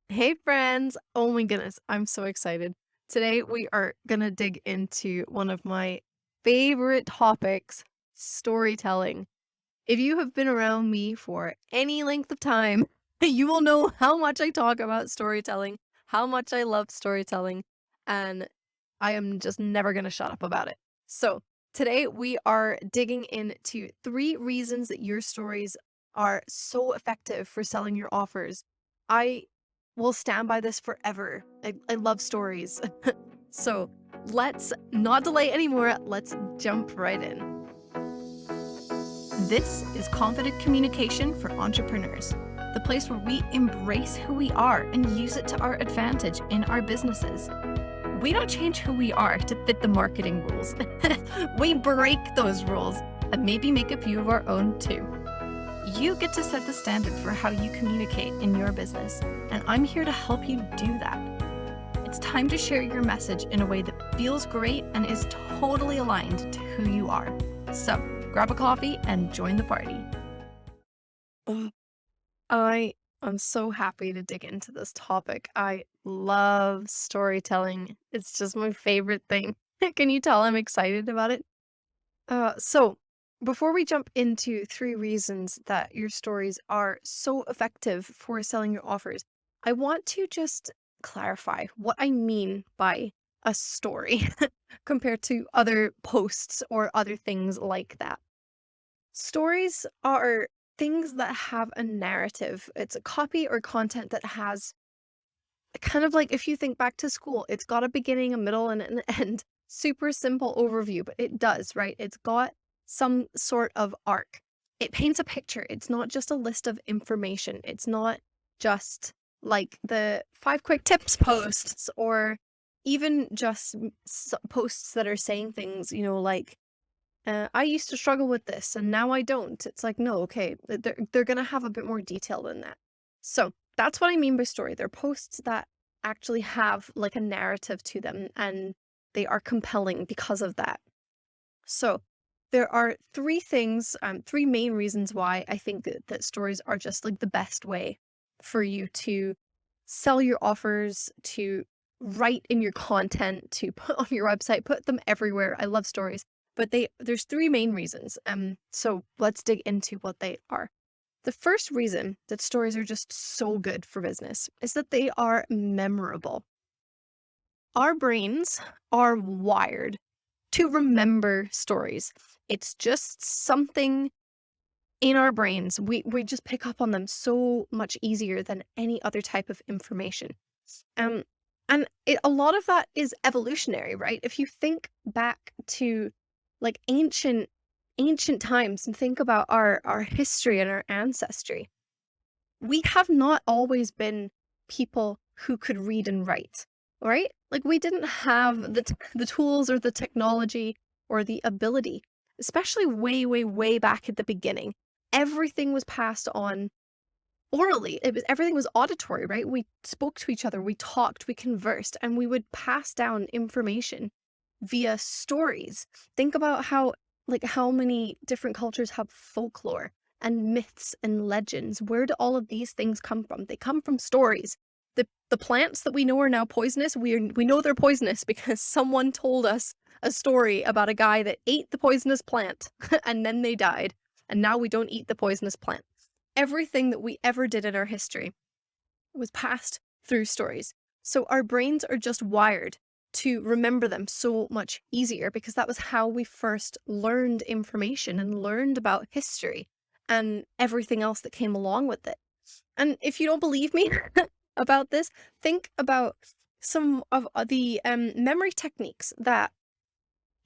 Hey friends! Oh my goodness, I'm so excited. Today we are gonna dig into one of my favorite topics, storytelling. If you have been around me for any length of time, you will know how much I talk about storytelling, how much I love storytelling, and I am just never gonna shut up about it. So, today we are digging into 3 reasons that your stories are so effective for selling your offers. I will stand by this forever. I love stories. So, let's not delay anymore. Let's jump right in. This is Confident Communication for Entrepreneurs, the place where we embrace who we are and use it to our advantage in our businesses. We don't change who we are to fit the marketing rules. We break those rules and maybe make a few of our own too. You get to set the standard for how you communicate in your business, and I'm here to help you do that. It's time to share your message in a way that feels great and is totally aligned to who you are. So, grab a coffee and join the party. Ugh, I am so happy to dig into this topic. I love storytelling. It's just my favorite thing. Can you tell I'm excited about it? So before we jump into 3 reasons that your stories are so effective for selling your offers, I want to just clarify what I mean by a story compared to other posts or other things like that. Stories are things that have a narrative. It's a copy or content that has kind of like if you think back to school, it's got a beginning, a middle, and an end. Super simple overview, but it does, right? It's got some sort of arc. It paints a picture. It's not just a list of information. It's not just like the 5 quick tips posts or even just posts that are saying things, like, I used to struggle with this and now I don't. It's like, no, okay, they're going to have a bit more detail than that. So that's what I mean by story. They're posts that actually have like a narrative to them and they are compelling because of that. So there are 3 things, 3 main reasons why I think that stories are just like the best way for you to sell your offers, to write in your content, to put on your website, put them everywhere. I love stories, but there's 3 main reasons. So let's dig into what they are. The first reason that stories are just so good for business is that they are memorable. Our brains are wired to remember stories. It's just something in our brains. We just pick up on them so much easier than any other type of information. Um, and a lot of that is evolutionary, right? If you think back to like ancient times and think about our history and our ancestry, we have not always been people who could read and write, right? Like we didn't have the tools or the technology or the ability, especially way, way, way back at the beginning. Everything was passed on orally. Everything was auditory, right? We spoke to each other, we talked, we conversed, and we would pass down information via stories. Think about how many different cultures have folklore and myths and legends. Where do all of these things come from? They come from stories. The plants that we know are now poisonous, we know they're poisonous because someone told us a story about a guy that ate the poisonous plant and then they died. And now we don't eat the poisonous plant. Everything that we ever did in our history was passed through stories. So our brains are just wired to remember them so much easier because that was how we first learned information and learned about history and everything else that came along with it. And if you don't believe me about this, think about some of the memory techniques that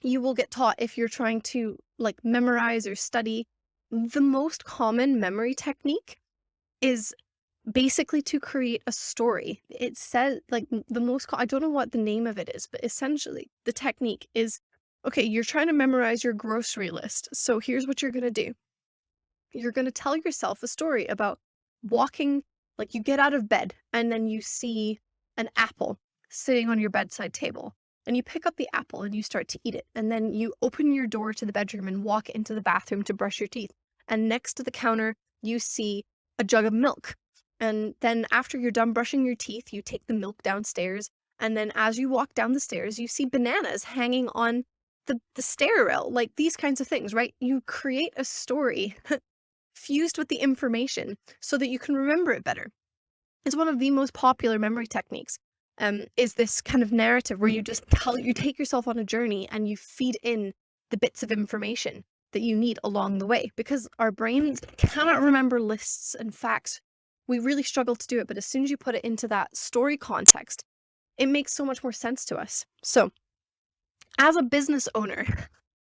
you will get taught if you're trying to like memorize or study. The most common memory technique is basically to create a story. It says like I don't know what the name of it is, but essentially the technique is, okay, you're trying to memorize your grocery list. So here's what you're going to do. You're going to tell yourself a story about walking, like you get out of bed and then you see an apple sitting on your bedside table. And you pick up the apple and you start to eat it. And then you open your door to the bedroom and walk into the bathroom to brush your teeth. And next to the counter, you see a jug of milk. And then after you're done brushing your teeth, you take the milk downstairs. And then as you walk down the stairs, you see bananas hanging on the stair rail, like these kinds of things, right? You create a story fused with the information so that you can remember it better. It's one of the most popular memory techniques. Is this kind of narrative where you you take yourself on a journey and you feed in the bits of information that you need along the way, because our brains cannot remember lists and facts. We really struggle to do it, but as soon as you put it into that story context, it makes so much more sense to us. So, as a business owner,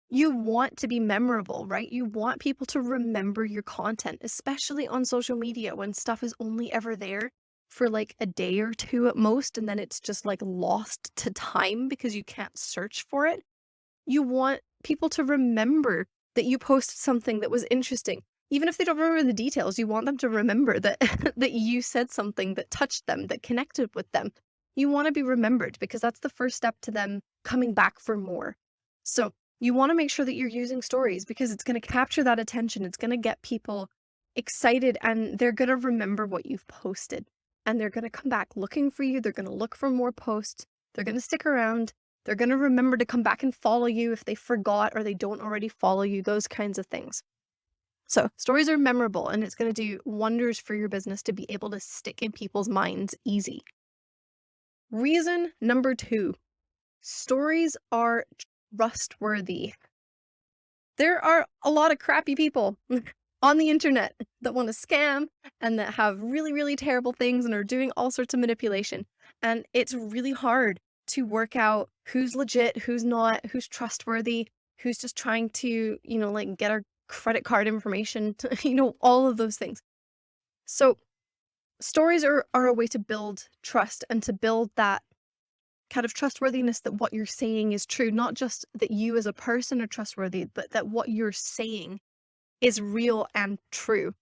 you want to be memorable, right? You want people to remember your content, especially on social media when stuff is only ever there for like a day or two at most, and then it's just like lost to time because you can't search for it. You want people to remember that you posted something that was interesting. Even if they don't remember the details, you want them to remember that that you said something that touched them, that connected with them. You want to be remembered because that's the first step to them coming back for more. So you want to make sure that you're using stories because it's going to capture that attention. It's going to get people excited and they're going to remember what you've posted. And they're going to come back looking for you. They're going to look for more posts. They're going to stick around. They're going to remember to come back and follow you if they forgot or they don't already follow you, those kinds of things. So stories are memorable and it's going to do wonders for your business to be able to stick in people's minds easy. Reason number 2, stories are trustworthy. There are a lot of crappy people on the internet that want to scam and that have really, really terrible things and are doing all sorts of manipulation. And it's really hard to work out who's legit, who's not, who's trustworthy, who's just trying to, like get our credit card information, all of those things. So stories are a way to build trust and to build that kind of trustworthiness that what you're saying is true, not just that you as a person are trustworthy, but that what you're saying is real and true.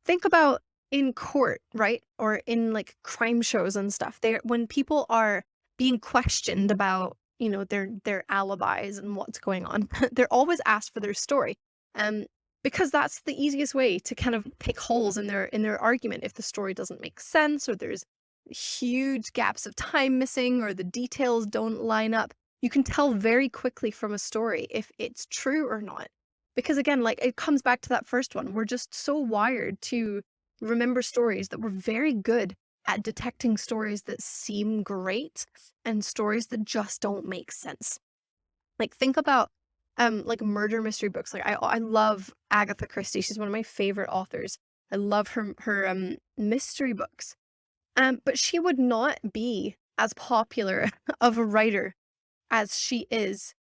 Think about in court, right? Or in like crime shows and stuff. When people are being questioned about, their alibis and what's going on, they're always asked for their story. Because that's the easiest way to kind of pick holes in their argument if the story doesn't make sense or there's huge gaps of time missing or the details don't line up. You can tell very quickly from a story if it's true or not. Because again, like it comes back to that first one. We're just so wired to remember stories that we're very good at detecting stories that seem great and stories that just don't make sense. Like think about like murder mystery books. Like I love Agatha Christie. She's one of my favorite authors. I love her mystery books. But she would not be as popular of a writer as she is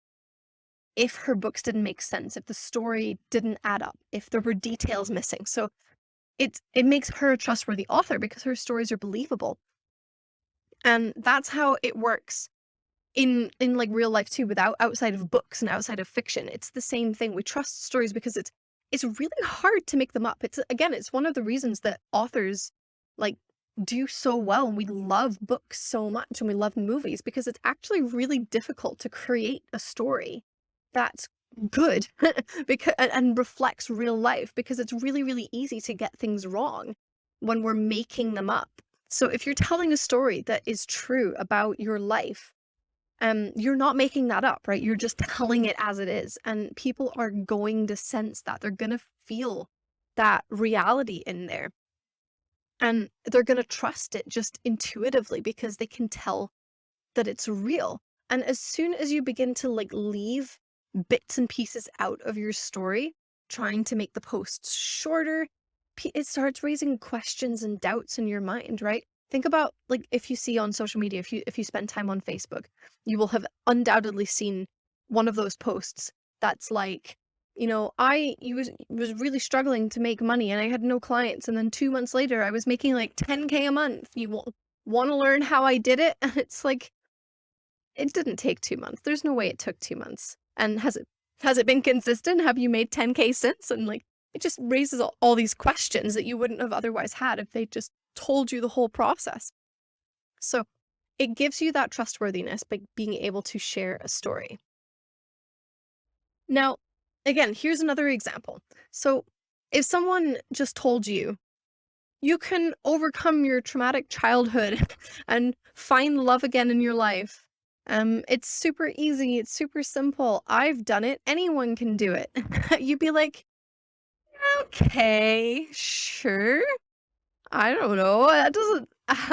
if her books didn't make sense, if the story didn't add up, if there were details missing. So it makes her a trustworthy author because her stories are believable. And that's how it works in like real life too, outside of books and outside of fiction. It's the same thing. We trust stories because it's really hard to make them up. It's one of the reasons that authors like do so well and we love books so much and we love movies, because it's actually really difficult to create a story that's good because and reflects real life, because it's really, really easy to get things wrong when we're making them up. So if you're telling a story that is true about your life, you're not making that up, right? You're just telling it as it is. And people are going to sense that. They're going to feel that reality in there. And they're going to trust it just intuitively because they can tell that it's real. And as soon as you begin to like leave bits and pieces out of your story, trying to make the posts shorter, it starts raising questions and doubts in your mind, right? Think about like if you see on social media, if you spend time on Facebook, you will have undoubtedly seen one of those posts that's like, I was really struggling to make money and I had no clients, and then 2 months later I was making like 10K a month. You want to learn how I did it? And it's like, it didn't take 2 months. There's no way it took 2 months. And has it been consistent? Have you made 10K since? And like, it just raises all these questions that you wouldn't have otherwise had if they just told you the whole process. So it gives you that trustworthiness by being able to share a story. Now, again, here's another example. So if someone just told you You can overcome your traumatic childhood and find love again in your life. It's super easy, it's super simple. I've done it. Anyone can do it. You'd be like, "Okay, sure. I don't know. That doesn't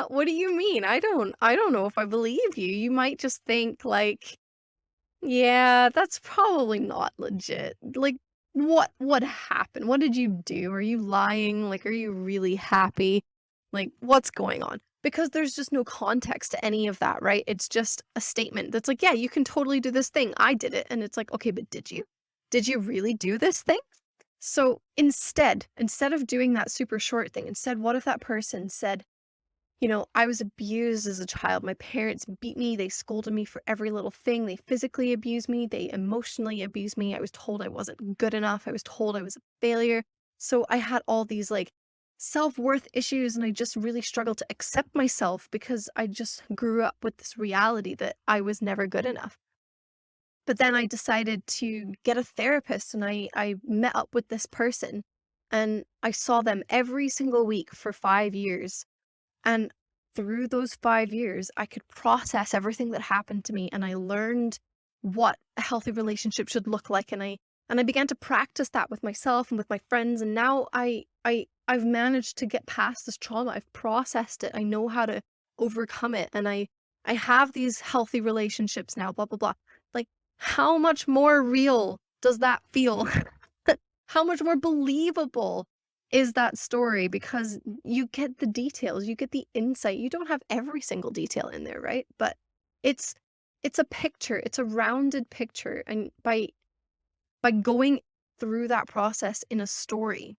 what do you mean? I don't know if I believe you." You might just think like, "Yeah, that's probably not legit." Like, what happened? What did you do? Are you lying? Like, are you really happy? Like, what's going on? Because there's just no context to any of that, right? It's just a statement that's like, "Yeah, you can totally do this thing. I did it." And it's like, "Okay, but did you? Did you really do this thing?" So instead of doing that super short thing, instead, what if that person said, I was abused as a child. My parents beat me. They scolded me for every little thing. They physically abused me. They emotionally abused me. I was told I wasn't good enough. I was told I was a failure. So I had all these like self-worth issues and I just really struggled to accept myself because I just grew up with this reality that I was never good enough. But then I decided to get a therapist and I met up with this person and I saw them every single week for 5 years. And through those 5 years, I could process everything that happened to me, and I learned what a healthy relationship should look like, and I began to practice that with myself and with my friends, and now I've managed to get past this trauma. I've processed it. I know how to overcome it, and I have these healthy relationships now, blah blah blah. Like, how much more real does that feel? How much more believable is that story? Because you get the details, you get the insight. You don't have every single detail in there, right? But it's it's a picture, it's a rounded picture, and by going through that process in a story,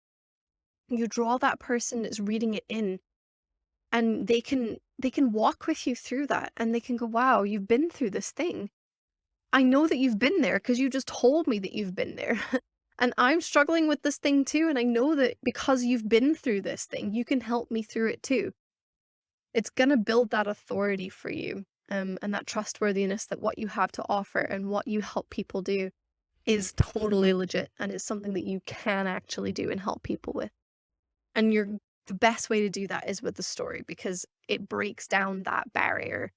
you draw that person that's reading it in, and they can walk with you through that, and they can go, "Wow, you've been through this thing. I know that you've been there because you just told me that you've been there." And I'm struggling with this thing too, and I know that because you've been through this thing, you can help me through it too. It's gonna build that authority for you, and that trustworthiness that what you have to offer and what you help people do is totally legit and is something that you can actually do and help people with. And the best way to do that is with the story because it breaks down that barrier.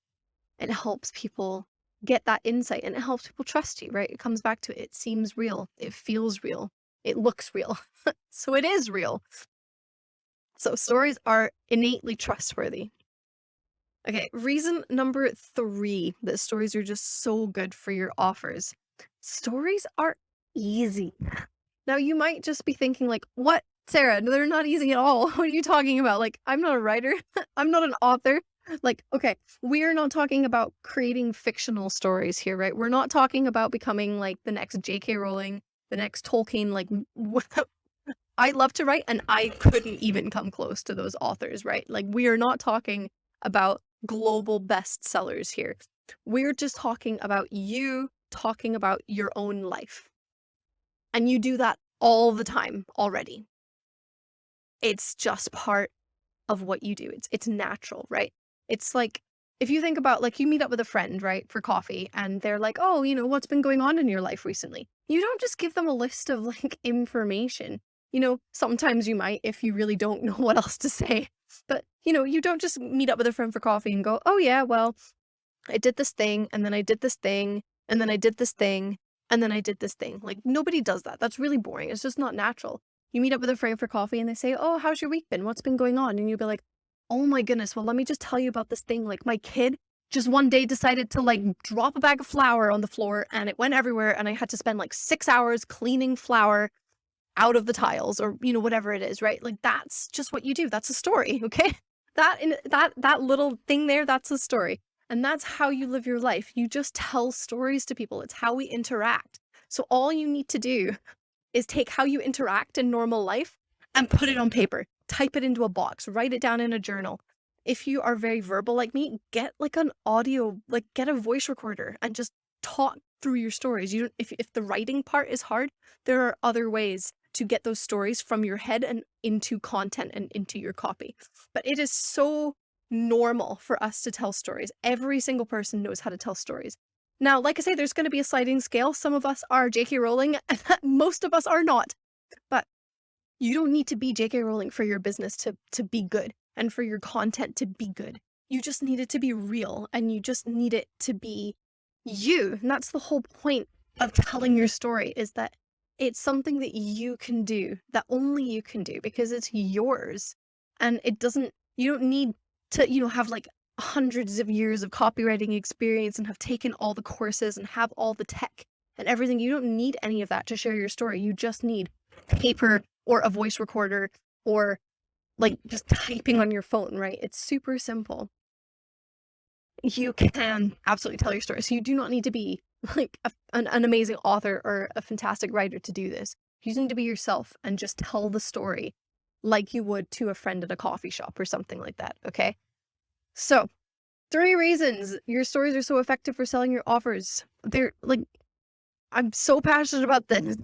It helps people get that insight and it helps people trust you, right? It comes back to it. It seems real. It feels real. It looks real. So it is real. So stories are innately trustworthy. Okay, reason number 3 that stories are just so good for your offers. Stories are easy. Now you might just be thinking like, "What, Sarah? No, they're not easy at all. What are you talking about? Like, I'm not a writer. I'm not an author." Like, okay, we're not talking about creating fictional stories here, right? We're not talking about becoming like the next J.K. Rowling, the next Tolkien. Like, I love to write, and I couldn't even come close to those authors, right? Like, we are not talking about global bestsellers here. We're just talking about you talking about your own life. And you do that all the time already. It's just part of what you do. It's natural, right? It's like if you think about like you meet up with a friend, right, for coffee and they're like, "Oh, what's been going on in your life recently?" You don't just give them a list of like information. Sometimes you might if you really don't know what else to say. But, you don't just meet up with a friend for coffee and go, "Oh yeah, well, I did this thing, and then I did this thing, and then I did this thing, and then I did this thing." Like, nobody does that. That's really boring. It's just not natural. You meet up with a friend for coffee and they say, "Oh, how's your week been? What's been going on?" And you'll be like, "Oh my goodness, well, let me just tell you about this thing. Like, my kid just one day decided to like drop a bag of flour on the floor and it went everywhere. And I had to spend like 6 hours cleaning flour out of the tiles or, whatever it is, right? Like, that's just what you do. That's a story, okay? That little thing there, that's a story. And that's how you live your life. You just tell stories to people. It's how we interact. So all you need to do is take how you interact in normal life and put it on paper. Type it into a box, write it down in a journal. If you are very verbal like me, get like an audio, like get a voice recorder and just talk through your stories. You don't, if the writing part is hard, there are other ways to get those stories from your head and into content and into your copy. But it is so normal for us to tell stories. Every single person knows how to tell stories. Now, like I say, there's going to be a sliding scale. Some of us are J.K. Rowling, most of us are not. But You don't need to be J.K. Rowling for your business to be good and for your content to be good. You just need it to be real, and you just need it to be you. And that's the whole point of telling your story, is that it's something that you can do, that only you can do, because it's yours. And you don't need to, have like hundreds of years of copywriting experience and have taken all the courses and have all the tech and everything. You don't need any of that to share your story. You just need paper or a voice recorder or like just typing on your phone, right? It's super simple. You can absolutely tell your story. So you do not need to be like an amazing author or a fantastic writer to do this. You just need to be yourself and just tell the story like you would to a friend at a coffee shop or something like that, okay? So, 3 reasons your stories are so effective for selling your offers. They're like, I'm so passionate about this.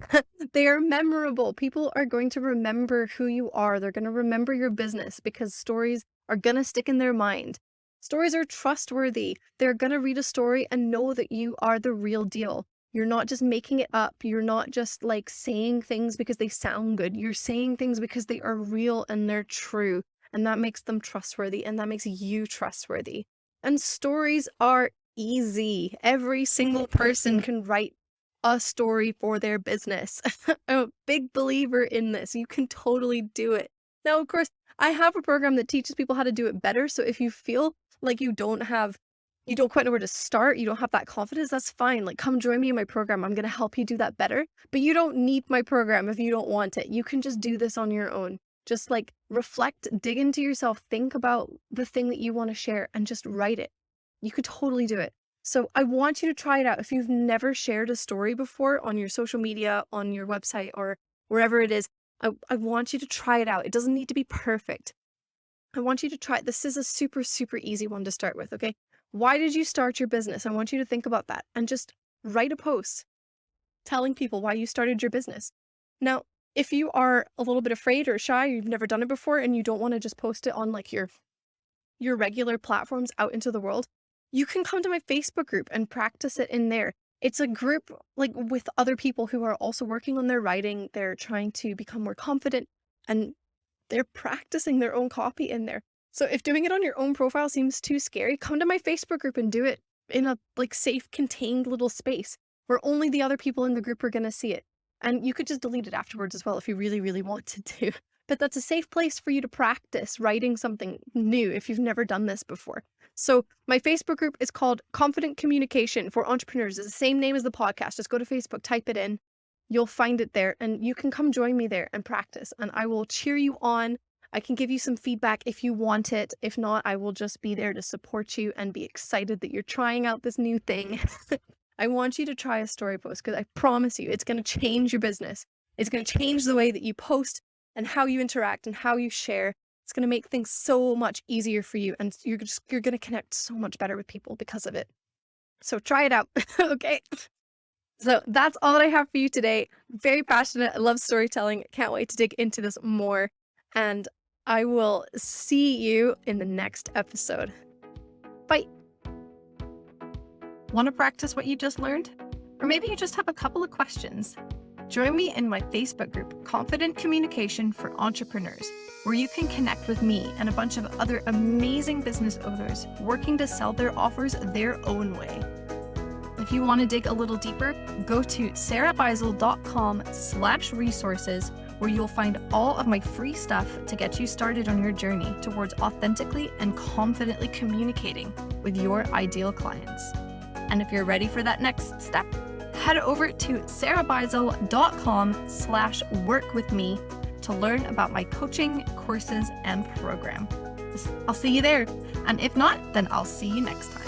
They are memorable. People are going to remember who you are. They're going to remember your business because stories are going to stick in their mind. Stories are trustworthy. They're going to read a story and know that you are the real deal. You're not just making it up. You're not just like saying things because they sound good. You're saying things because they are real and they're true. And that makes them trustworthy, and that makes you trustworthy. And stories are easy. Every single person can write a story for their business. I'm a big believer in this. You can totally do it. Now, of course, I have a program that teaches people how to do it better. So if you feel like you don't quite know where to start, you don't have that confidence, that's fine. Like, come join me in my program. I'm going to help you do that better. But you don't need my program if you don't want it. You can just do this on your own. Just like reflect, dig into yourself, think about the thing that you want to share and just write it. You could totally do it. So I want you to try it out. If you've never shared a story before on your social media, on your website, or wherever it is, I want you to try it out. It doesn't need to be perfect. I want you to try it. This is a super, super easy one to start with, okay? Why did you start your business? I want you to think about that and just write a post telling people why you started your business. Now, if you are a little bit afraid or shy, you've never done it before, and you don't want to just post it on like your regular platforms out into the world, you can come to my Facebook group and practice it in there. It's a group like with other people who are also working on their writing. They're trying to become more confident and they're practicing their own copy in there. So if doing it on your own profile seems too scary, come to my Facebook group and do it in a like safe, contained little space where only the other people in the group are going to see it. And you could just delete it afterwards as well if you really, really wanted to. But that's a safe place for you to practice writing something new if you've never done this before. So my Facebook group is called Confident Communication for Entrepreneurs. It's the same name as the podcast. Just go to Facebook, type it in. You'll find it there, and you can come join me there and practice. And I will cheer you on. I can give you some feedback if you want it. If not, I will just be there to support you and be excited that you're trying out this new thing. I want you to try a story post because I promise you it's going to change your business. It's going to change the way that you post and how you interact and how you share. It's going to make things so much easier for you, and you're going to connect so much better with people because of it. So try it out, okay? So that's all that I have for you today. Very passionate. I love storytelling. Can't wait to dig into this more. And I will see you in the next episode. Bye. Want to practice what you just learned? Or maybe you just have a couple of questions. Join me in my Facebook group, Confident Communication for Entrepreneurs, where you can connect with me and a bunch of other amazing business owners working to sell their offers their own way. If you want to dig a little deeper, go to sarahbeisel.com/resources, where you'll find all of my free stuff to get you started on your journey towards authentically and confidently communicating with your ideal clients. And if you're ready for that next step, head over to sarahbeisel.com/workwithme to learn about my coaching, courses, and program. I'll see you there. And if not, then I'll see you next time.